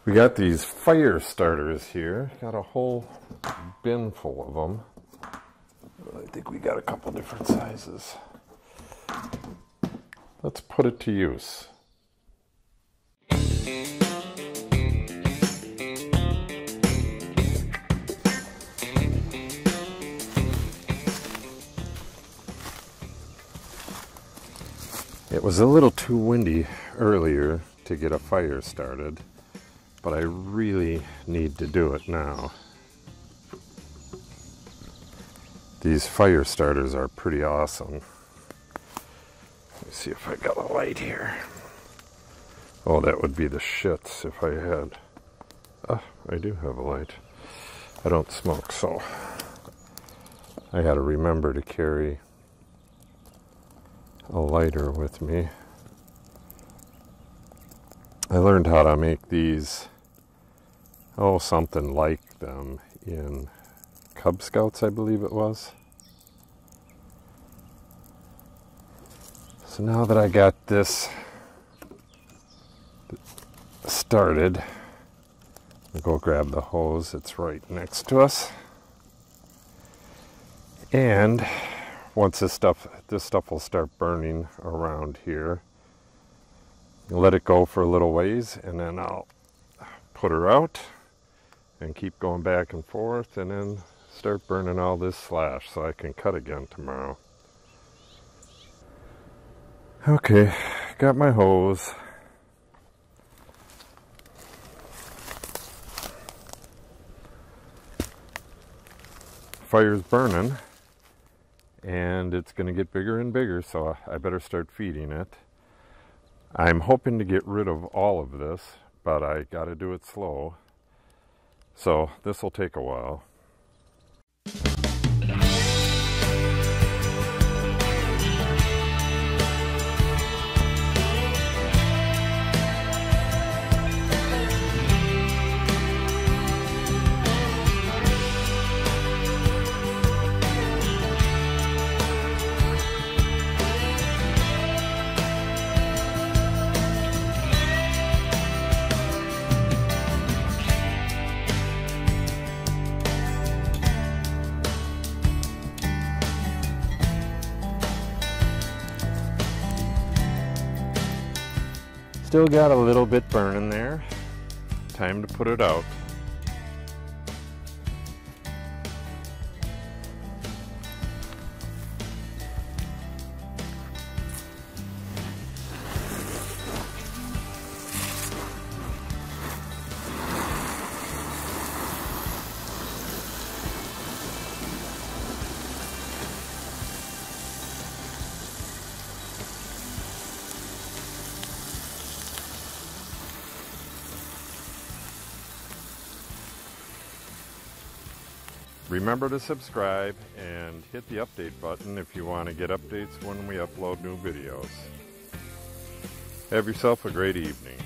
We got these fire starters here. Got a whole bin full of them. I think we got a couple different sizes. Let's put it to use. It was a little too windy earlier to get a fire started, but I really need to do it now. These fire starters are pretty awesome. Let me see if I got a light here. Oh, that would be the shits if I had. I do have a light. I don't smoke, so I gotta remember to carry a lighter with me. I learned how to make these, something like them in Cub Scouts, I believe it was. So now that I got this started, I'll go grab the hose. It's right next to us. And once this stuff will start burning around here, let it go for a little ways, and then I'll put her out and keep going back and forth, and then start burning all this slash so I can cut again tomorrow. Okay, got my hose. Fire's burning, and it's going to get bigger and bigger, so I better start feeding it. I'm hoping to get rid of all of this, but I got to do it slow. So this will take a while. Still got a little bit burning there. Time to put it out. Remember to subscribe and hit the update button if you want to get updates when we upload new videos. Have yourself a great evening.